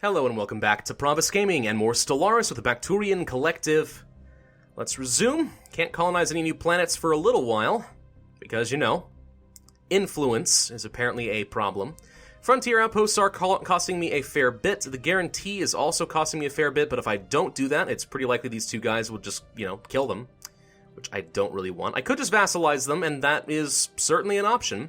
Hello and welcome back to Pravus Gaming and more Stellaris with the Bakturian Collective. Let's resume. Can't colonize any new planets for a little while, because, you know, influence is apparently a problem. Frontier outposts are costing me a fair bit. The guarantee is also costing me a fair bit, but if I don't do that, it's pretty likely these two guys will just, kill them, which I don't really want. I could just vassalize them, and that is certainly an option.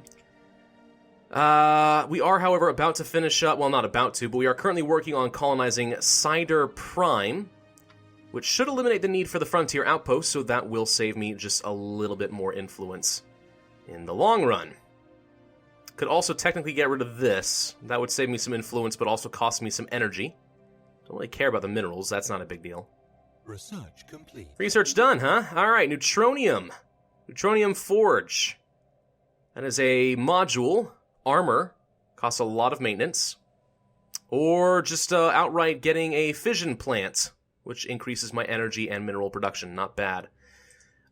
We are, however, about to finish up, well, not about to, but we are currently working on colonizing Cider Prime, which should eliminate the need for the Frontier Outpost, so that will save me just a little bit more influence in the long run. Could also technically get rid of this. That would save me some influence, but also cost me some energy. Don't really care about the minerals, that's not a big deal. Research complete. Research done, huh? Alright, Neutronium. Neutronium Forge. That is a module. Armor, costs a lot of maintenance, or just outright getting a fission plant, which increases my energy and mineral production. Not bad.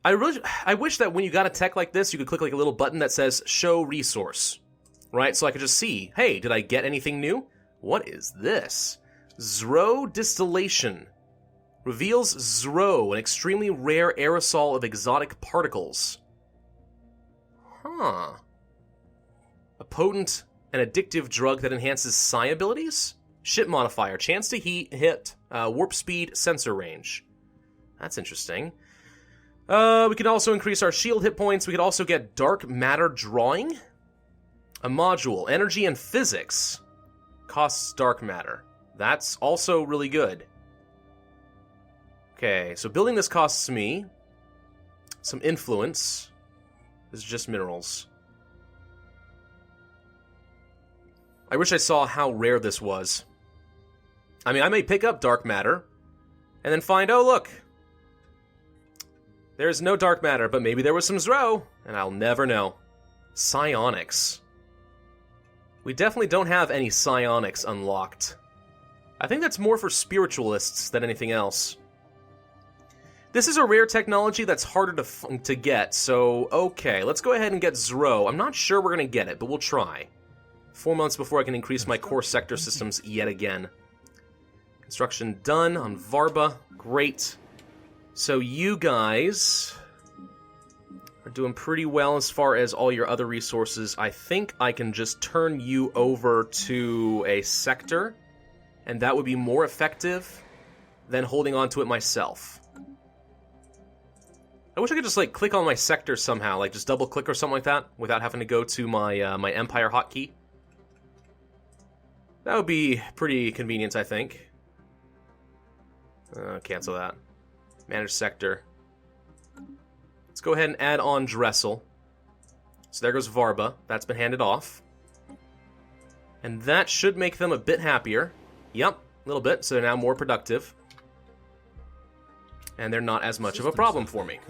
I wish that when you got a tech like this, you could click like a little button that says Show Resource, right? So I could just see, hey, did I get anything new? What is this? Zro Distillation. Reveals Zro, an extremely rare aerosol of exotic particles. Huh. A potent and addictive drug that enhances psi abilities? Ship modifier, chance to hit, warp speed, sensor range. That's interesting. We can also increase our shield hit points. We could also get dark matter drawing. A module, energy and physics. Costs dark matter. That's also really good. Okay, so building this costs me some influence. This is just minerals. I wish I saw how rare this was. I mean, I may pick up dark matter, and then find, oh look, there's no dark matter, but maybe there was some Zro, and I'll never know. Psionics. We definitely don't have any psionics unlocked. I think that's more for spiritualists than anything else. This is a rare technology that's harder to get, so okay, let's go ahead and get Zro. I'm not sure we're going to get it, but we'll try. 4 months before I can increase my core sector systems yet again. Construction done on Varba. Great. So you guys are doing pretty well as far as all your other resources. I think I can just turn you over to a sector, and that would be more effective than holding on to it myself. I wish I could just, like, click on my sector somehow, like just double-click or something like that, without having to go to my, my Empire hotkey. That would be pretty convenient, I think. Cancel that. Manage sector. Let's go ahead and add on Dressel. So there goes Varba. That's been handed off. And that should make them a bit happier. Yep, a little bit, so they're now more productive. And they're not as much of a problem for me.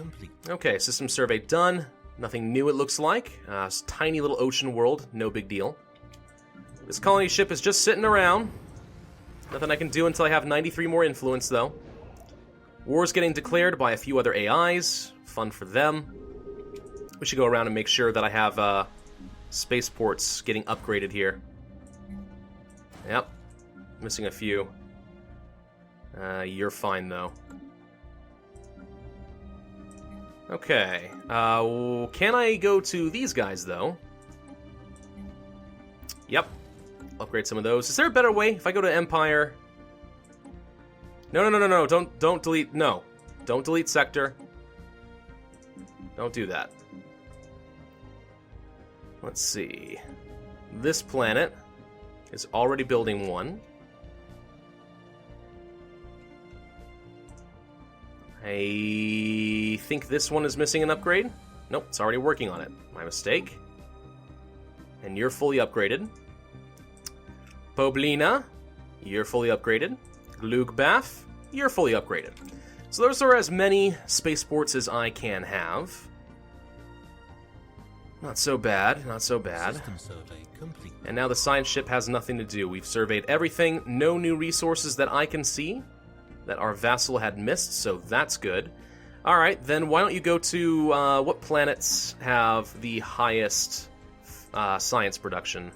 Okay, system survey done. Nothing new, it looks like. Tiny little ocean world, no big deal. This colony ship is just sitting around. Nothing I can do until I have 93 more influence, though. War's getting declared by a few other AIs. Fun for them. We should go around and make sure that I have spaceports getting upgraded here. Yep. Missing a few. You're fine, though. Okay. Can I go to these guys, though? Yep. Upgrade some of those. Is there a better way? If I go to Empire... No. Don't delete... No. Don't delete sector. Don't do that. Let's see. This planet is already building one. I think this one is missing an upgrade. Nope, it's already working on it. My mistake. And you're fully upgraded. Poblina, you're fully upgraded. Glugbath, you're fully upgraded. So those are as many spaceports as I can have. Not so bad, not so bad. System survey complete. And now the science ship has nothing to do. We've surveyed everything. No new resources that I can see that our vassal had missed, so that's good. Alright, then why don't you go to what planets have the highest science production?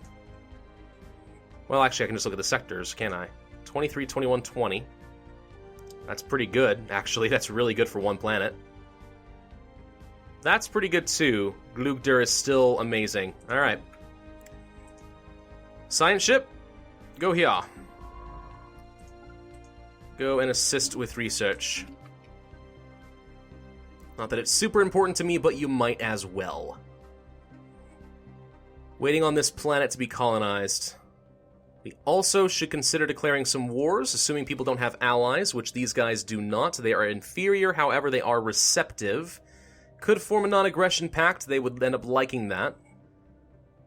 Well, actually, I can just look at the sectors, can't I? 23, 21, 20. That's pretty good, actually. That's really good for one planet. That's pretty good, too. Glugdur is still amazing. Alright. Science ship, go here. Go and assist with research. Not that it's super important to me, but you might as well. Waiting on this planet to be colonized. We also should consider declaring some wars, assuming people don't have allies, which these guys do not. They are inferior, however, they are receptive. Could form a non-aggression pact, they would end up liking that.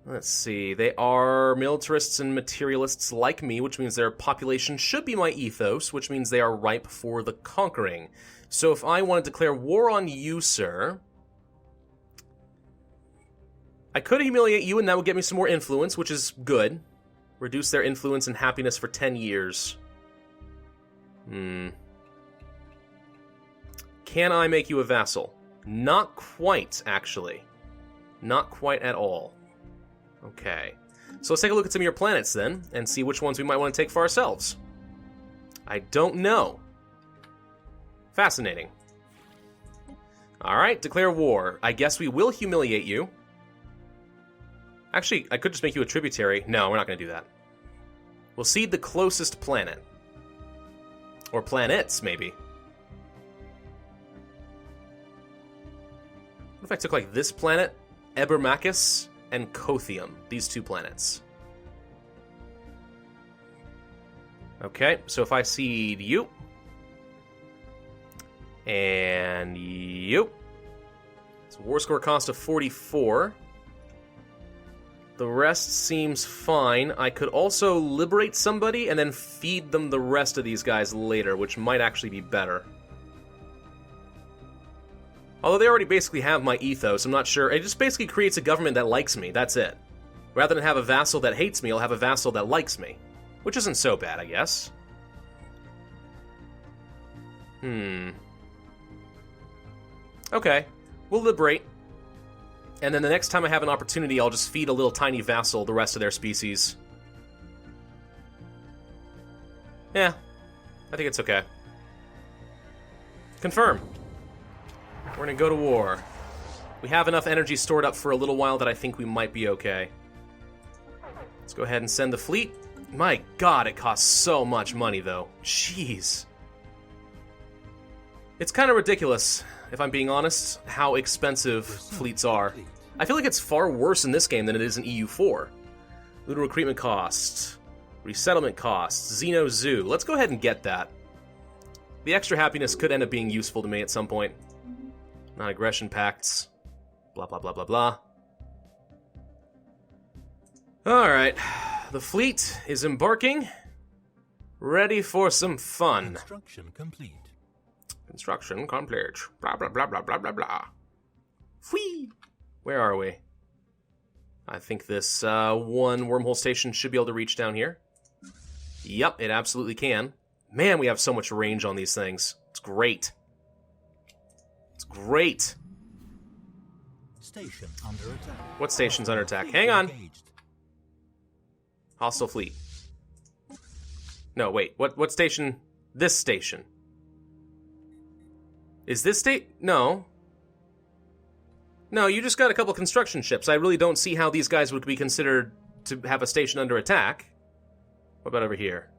Let's see, they are militarists and materialists like me, which means their population should be my ethos, which means they are ripe for the conquering. So if I want to declare war on you, sir, I could humiliate you and that would get me some more influence, which is good. Reduce their influence and happiness for 10 years. Can I make you a vassal? Not quite, actually. Not quite at all. Okay. So let's take a look at some of your planets, then, and see which ones we might want to take for ourselves. I don't know. Fascinating. Alright, declare war. I guess we will humiliate you. Actually, I could just make you a tributary. No, we're not going to do that. We'll cede the closest planet. Or planets, maybe. What if I took, like, this planet, Ebermachus, and Kothium? These two planets. Okay, so if I cede you, and you, it's a war score cost of 44. The rest seems fine. I could also liberate somebody and then feed them the rest of these guys later, which might actually be better. Although they already basically have my ethos, I'm not sure. It just basically creates a government that likes me, that's it. Rather than have a vassal that hates me, I'll have a vassal that likes me. Which isn't so bad, I guess. Okay, we'll liberate. And then the next time I have an opportunity, I'll just feed a little tiny vassal the rest of their species. Yeah, I think it's okay. Confirm. We're gonna go to war. We have enough energy stored up for a little while that I think we might be okay. Let's go ahead and send the fleet. My god, it costs so much money, though. Jeez. It's kind of ridiculous, if I'm being honest, how expensive fleets are. I feel like it's far worse in this game than it is in EU4. Lunar recruitment costs, resettlement costs, Xeno Zoo. Let's go ahead and get that. The extra happiness could end up being useful to me at some point. Non-aggression pacts. Blah, blah, blah, blah, blah. Alright. The fleet is embarking. Ready for some fun. Construction complete. Construction complete. Blah, blah, blah, blah, blah, blah, blah. Whee! Where are we? I think this one wormhole station should be able to reach down here. Yep, it absolutely can. Man, we have so much range on these things. It's great. It's great. Station under attack. What station's under attack? Hang on. Hostile fleet. No, wait. What station? This station. Is this state? No. No, you just got a couple construction ships. I really don't see how these guys would be considered to have a station under attack. What about over here?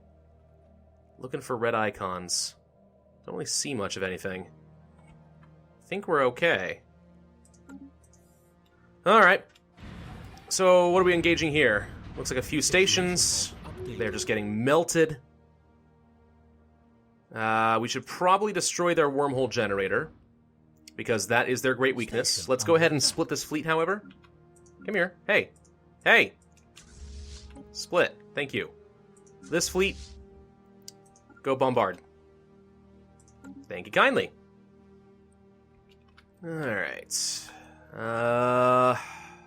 Looking for red icons. Don't really see much of anything. Think we're okay. Alright. So, what are we engaging here? Looks like a few stations. They're just getting melted. We should probably destroy their wormhole generator, because that is their great weakness. Let's go ahead and split this fleet, however. Come here. Hey. Hey! Split. Thank you. This fleet, go bombard. Thank you kindly. Alright.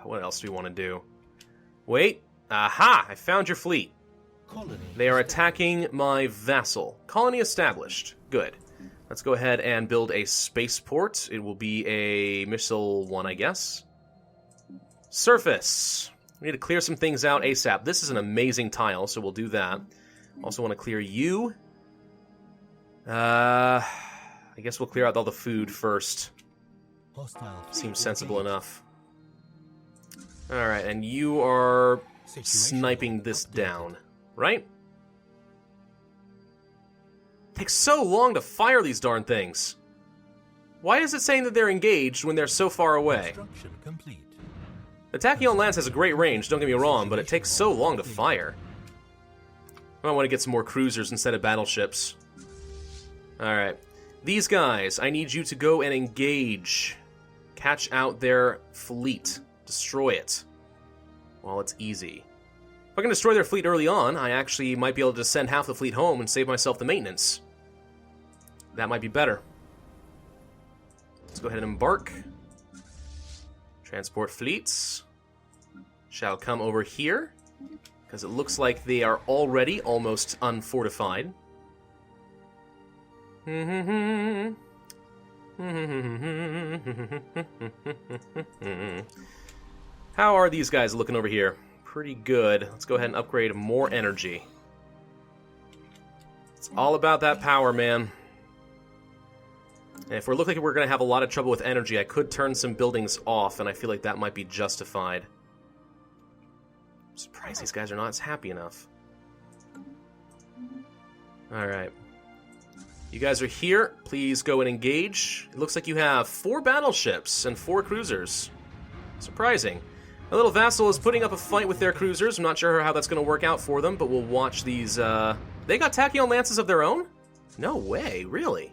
What else do we want to do? Wait. Aha! I found your fleet. They are attacking my vassal. Colony established. Good. Let's go ahead and build a spaceport. It will be a missile one, I guess. Surface. We need to clear some things out ASAP. This is an amazing tile, so we'll do that. Also want to clear you. I guess we'll clear out all the food first. Hostile fleet Seems sensible engaged. enough. Alright, and you are Situation sniping log this updated. down, right? Takes so long to fire these darn things. Why is it saying that they're engaged when they're so far away? Construction complete. The Tachyon Lance has a great range, don't get me wrong, but it takes so long to fire. I might want to get some more cruisers instead of battleships. Alright. These guys, I need you to go and engage. Catch out their fleet. Destroy it. Well, it's easy. If I can destroy their fleet early on, I actually might be able to send half the fleet home and save myself the maintenance. That might be better. Let's go ahead and embark. Transport fleets shall come over here, because it looks like they are already almost unfortified. How are these guys looking over here? Pretty good. Let's go ahead and upgrade more energy. It's all about that power, man. And if we look like we're going to have a lot of trouble with energy, I could turn some buildings off, and I feel like that might be justified. I'm surprised these guys are not as happy enough. Alright. You guys are here. Please go and engage. It looks like you have 4 battleships and 4 cruisers. Surprising. My little vassal is putting up a fight with their cruisers. I'm not sure how that's going to work out for them, but we'll watch these. They got Tachyon Lances of their own? No way, really?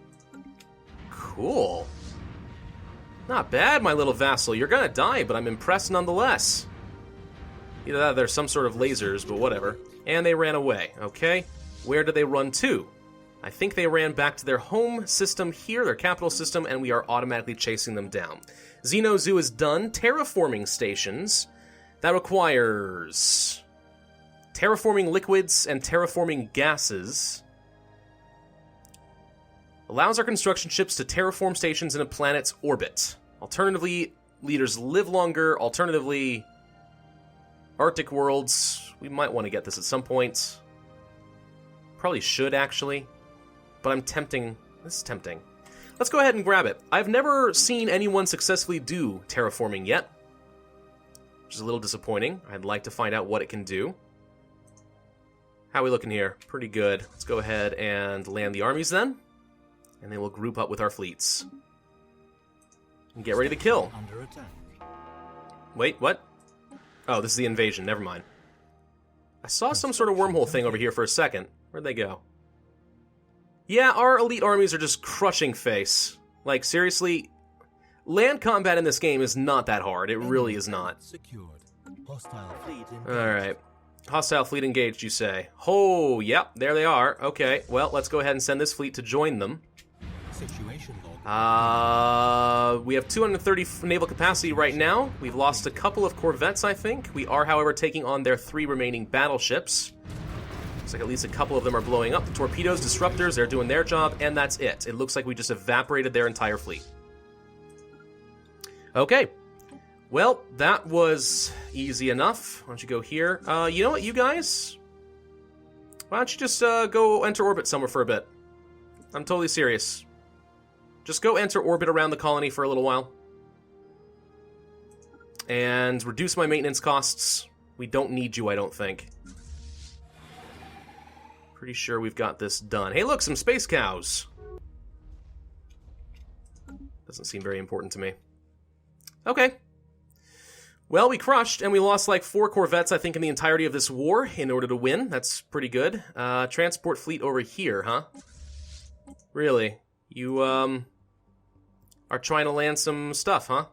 Cool. Not bad, my little vassal. You're gonna die, but I'm impressed nonetheless. Either that or there's some sort of lasers, but whatever. And they ran away, okay? Where did they run to? I think they ran back to their home system here, their capital system, and we are automatically chasing them down. Xeno Zoo is done. Terraforming stations. That requires terraforming liquids and terraforming gases. Allows our construction ships to terraform stations in a planet's orbit. Alternatively, leaders live longer. Alternatively, Arctic worlds. We might want to get this at some point. Probably should, actually. But I'm tempting. This is tempting. Let's go ahead and grab it. I've never seen anyone successfully do terraforming yet, which is a little disappointing. I'd like to find out what it can do. How are we looking here? Pretty good. Let's go ahead and land the armies then. And then we'll group up with our fleets. And get ready to kill. Under attack. Wait, what? Oh, this is the invasion. Never mind. I saw some sort of wormhole thing over here for a second. Where'd they go? Yeah, our elite armies are just crushing face. Like, seriously, land combat in this game is not that hard. It really is not. Secured. Hostile fleet engaged. Alright. Hostile fleet engaged, you say. Oh, yep, there they are. Okay, well, let's go ahead and send this fleet to join them. Situation log. We have 230 naval capacity right now. We've lost a couple of corvettes, I think. We are, however, taking on their 3 remaining battleships. Looks like at least a couple of them are blowing up. The torpedoes, disruptors, they're doing their job, and that's it. It looks like we just evaporated their entire fleet. Okay. Well, that was easy enough. Why don't you go here? You know what, you guys? Why don't you just go enter orbit somewhere for a bit? I'm totally serious. Just go enter orbit around the colony for a little while. And reduce my maintenance costs. We don't need you, I don't think. Pretty sure we've got this done. Hey, look, some space cows. Doesn't seem very important to me. Okay. Well, we crushed, and we lost like 4 corvettes, I think, in the entirety of this war in order to win. That's pretty good. Transport fleet over here, huh? Really? You, are trying to land some stuff, huh?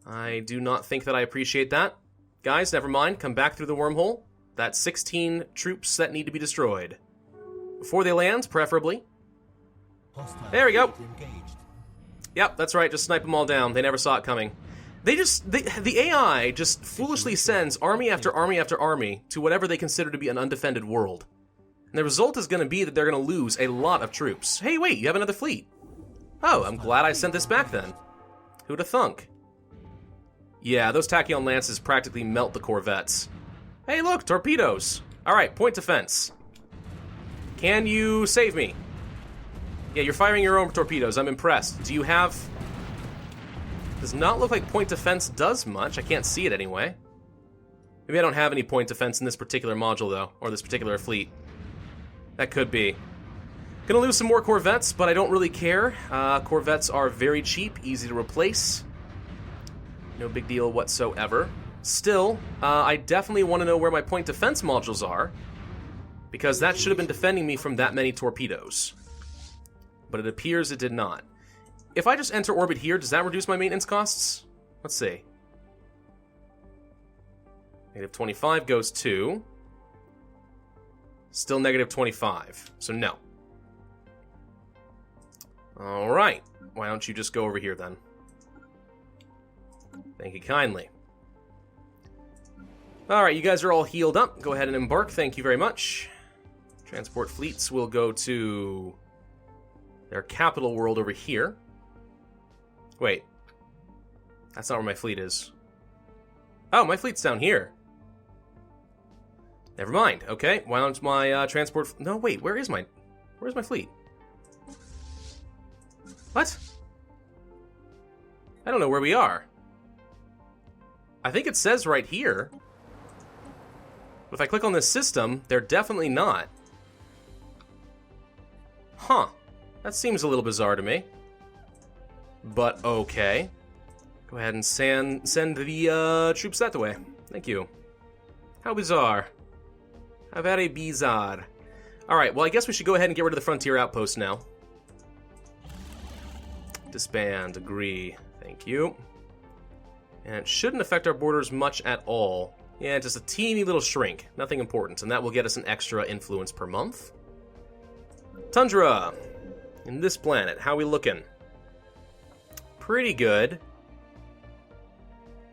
I do not think that I appreciate that. Guys, never mind. Come back through the wormhole. That's 16 troops that need to be destroyed. Before they land, preferably. Hostile There we go. fleet engaged. Yep, that's right. Just snipe them all down. They never saw it coming. The AI just foolishly sends army after army after army to whatever they consider to be an undefended world. And the result is going to be that they're going to lose a lot of troops. Hey, wait, you have another fleet. Oh, I'm glad I sent this back then. Who'd have thunk? Yeah, those Tachyon Lances practically melt the corvettes. Hey, look, torpedoes. Alright, point defense. Can you save me? Yeah, you're firing your own torpedoes. I'm impressed. Do you have... Does not look like point defense does much. I can't see it anyway. Maybe I don't have any point defense in this particular module, though. Or this particular fleet. That could be. Gonna lose some more Corvettes, but I don't really care. Corvettes are very cheap, easy to replace. No big deal whatsoever. Still, I definitely want to know where my point defense modules are, because that should have been defending me from that many torpedoes. But it appears it did not. If I just enter orbit here, does that reduce my maintenance costs? Let's see. Negative 25 goes to... Still negative 25, so no. Alright, why don't you just go over here then? Thank you kindly. Alright, you guys are all healed up. Go ahead and embark, thank you very much. Transport fleets will go to their capital world over here. Wait. That's not where my fleet is. Oh, my fleet's down here. Never mind. Okay, why don't my transport... No, wait, where's my fleet? What? I don't know where we are. I think it says right here. But if I click on this system, they're definitely not. Huh. That seems a little bizarre to me. But okay. Go ahead and send the troops that way. Thank you. How bizarre. How very bizarre. Alright, well I guess we should go ahead and get rid of the frontier outpost now. Disband, agree. Thank you. And it shouldn't affect our borders much at all. Yeah, just a teeny little shrink. Nothing important, and that will get us an extra influence per month. Tundra! In this planet, how we looking? Pretty good.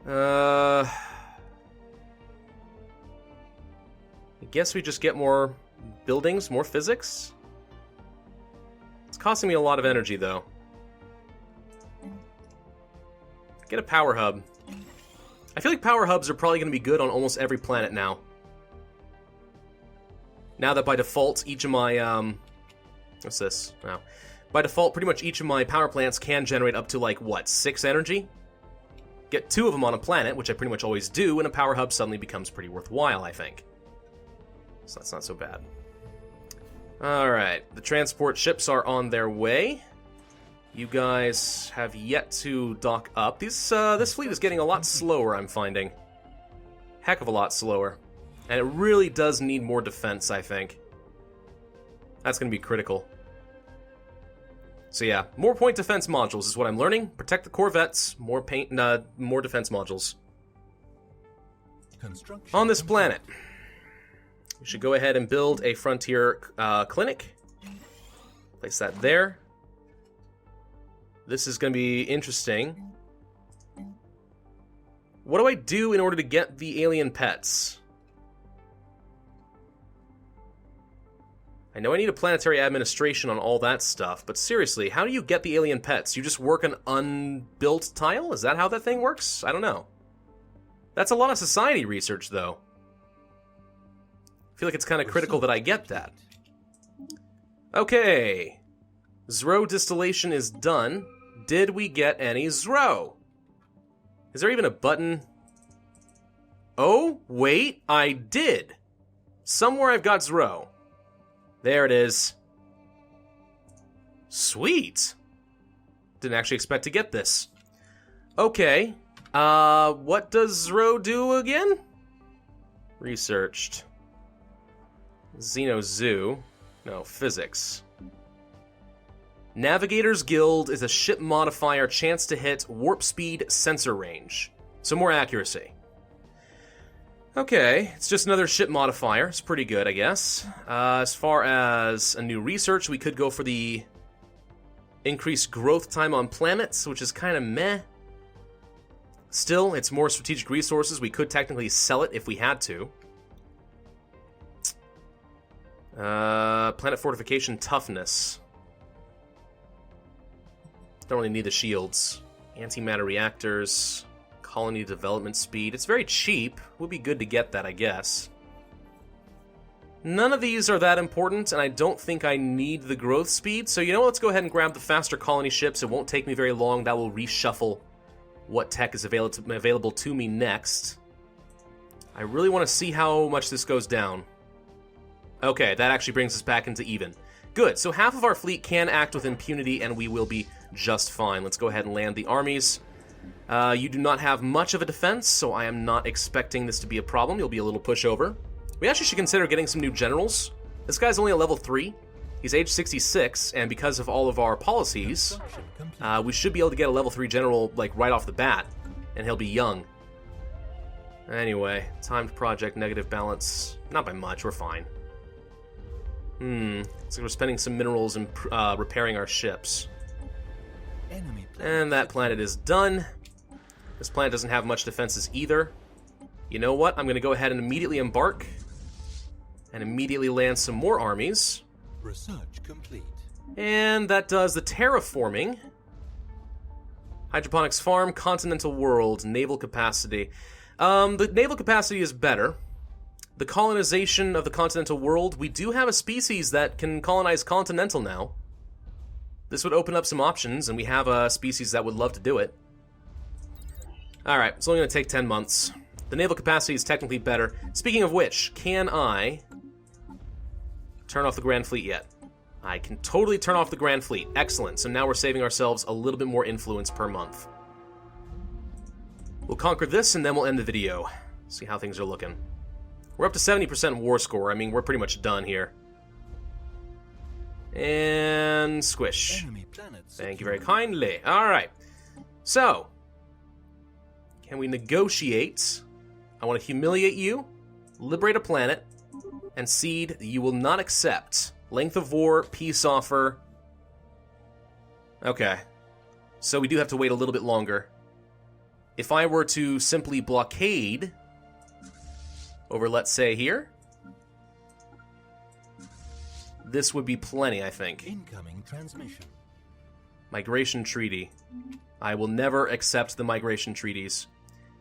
I guess we just get more buildings, more physics? It's costing me a lot of energy, though. Get a power hub. I feel like power hubs are probably going to be good on almost every planet now. Now that by default, each of my, what's this? Wow. By default, pretty much each of my power plants can generate up to, like, what, 6 energy? Get 2 of them on a planet, which I pretty much always do, and a power hub suddenly becomes pretty worthwhile, I think. So that's not so bad. Alright, the transport ships are on their way. You guys have yet to dock up. This fleet is getting a lot slower, I'm finding. Heck of a lot slower. And it really does need more defense, I think. That's going to be critical. So yeah, more point defense modules is what I'm learning. Protect the corvettes, more defense modules. On this planet, we should go ahead and build a frontier clinic. Place that there. This is going to be interesting. What do I do in order to get the alien pets? I know I need a planetary administration on all that stuff, but seriously, how do you get the alien pets? You just work an unbuilt tile? Is that how that thing works? I don't know. That's a lot of society research, though. I feel like it's kind of critical that I get that. Okay. Zro distillation is done. Did we get any Zro? Is there even a button? Oh, wait, I did. Somewhere I've got Zro. There it is. Sweet. Didn't actually expect to get this. Okay. What does Zro do again? Researched. Xenozoo. No, physics. Navigator's Guild is a ship modifier, chance to hit, warp speed, sensor range. So more accuracy. Okay, it's just another ship modifier. It's pretty good, I guess. As far as a new research, we could go for the increased growth time on planets, which is kind of meh. Still, it's more strategic resources. We could technically sell it if we had to. Planet fortification toughness. Don't really need the shields. Antimatter reactors. Colony development speed. It's very cheap. Would be good to get that, I guess. None of these are that important, and I don't think I need the growth speed. So, you know what? Let's go ahead and grab the faster colony ships. It won't take me very long. That will reshuffle what tech is available to me next. I really want to see how much this goes down. Okay, that actually brings us back into even. Good, so half of our fleet can act with impunity, and we will be just fine. Let's go ahead and land the armies. You do not have much of a defense, so I am not expecting this to be a problem. You'll be a little pushover. We actually should consider getting some new generals. This guy's only a level 3. He's age 66, and because of all of our policies, we should be able to get a level 3 general, like, right off the bat, and he'll be young. Anyway, timed project, negative balance. Not by much, we're fine. So we're spending some minerals and repairing our ships. And that planet is done. This planet doesn't have much defenses either. You know what? I'm going to go ahead and immediately embark. And immediately land some more armies. Research complete. And that does the terraforming. Hydroponics farm, continental world, naval capacity. The naval capacity is better. The colonization of the continental world, we do have a species that can colonize continental now. This would open up some options, and we have a species that would love to do it. Alright, it's only going to take 10 months. The naval capacity is technically better. Speaking of which, can I turn off the Grand Fleet yet? I can totally turn off the Grand Fleet. Excellent. So now we're saving ourselves a little bit more influence per month. We'll conquer this, and then we'll end the video. See how things are looking. We're up to 70% war score. I mean, we're pretty much done here. And squish. Thank you very kindly. Alright. So, can we negotiate? I want to humiliate you, liberate a planet, and cede you will not accept. Length of war, peace offer. Okay. So we do have to wait a little bit longer. If I were to simply blockade over, let's say, here, this would be plenty, I think. Incoming transmission. Migration treaty. I will never accept the migration treaties.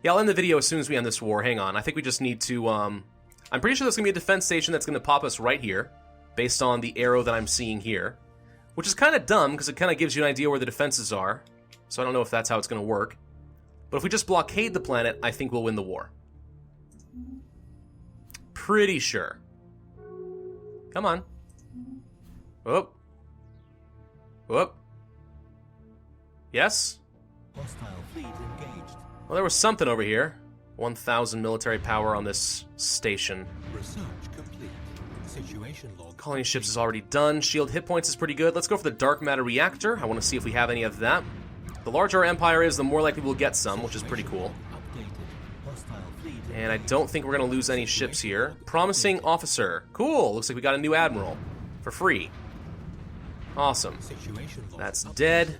Yeah, I'll end the video as soon as we end this war. Hang on. I think we just need to, I'm pretty sure there's going to be a defense station that's going to pop us right here, based on the arrow that I'm seeing here. Which is kind of dumb, because it kind of gives you an idea where the defenses are. So I don't know if that's how it's going to work. But if we just blockade the planet, I think we'll win the war. Pretty sure. Come on. Whoop. Whoop. Yes? Hostile fleet engaged. Well, there was something over here. 1,000 military power on this station. Research complete. Situation log. Colony ships is already done. Shield hit points is pretty good. Let's go for the dark matter reactor. I want to see if we have any of that. The larger our empire is, the more likely we'll get some, which is pretty cool. And I don't think we're going to lose any ships here. Promising officer. Cool. Looks like we got a new admiral. For free. Awesome. That's dead.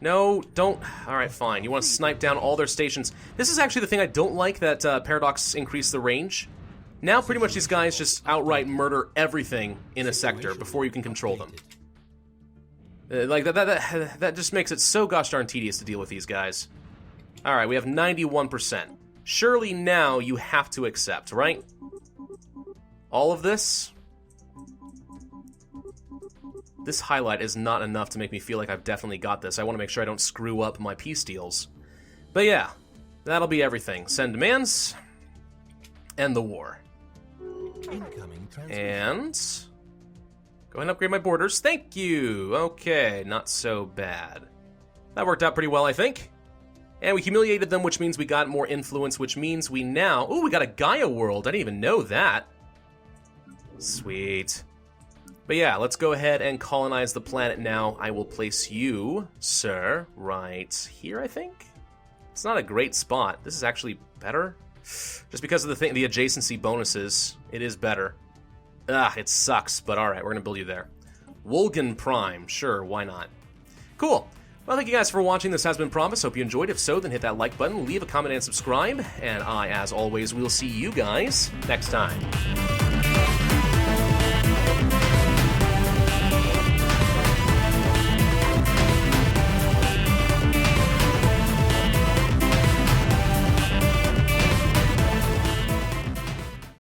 No, don't. Alright, fine. You want to snipe down all their stations. This is actually the thing I don't like, that Paradox increased the range. Now pretty much these guys just outright murder everything in a sector before you can control them. Like, that just makes it so gosh darn tedious to deal with these guys. Alright, we have 91%. Surely now you have to accept, right? All of this? This highlight is not enough to make me feel like I've definitely got this. I want to make sure I don't screw up my peace deals. But yeah, that'll be everything. Send demands. End the war. And go ahead and upgrade my borders. Thank you. Okay, not so bad. That worked out pretty well, I think. And we humiliated them, which means we got more influence, which means we now... Ooh, we got a Gaia world. I didn't even know that. Sweet. But yeah, let's go ahead and colonize the planet now. I will place you, sir, right here, I think? It's not a great spot. This is actually better. Just because of the adjacency bonuses, it is better. It sucks, but alright, we're going to build you there. Wolgan Prime, sure, why not? Cool. Well, thank you guys for watching. This has been Pravus. Hope you enjoyed. If so, then hit that like button, leave a comment, and subscribe. And I, as always, will see you guys next time.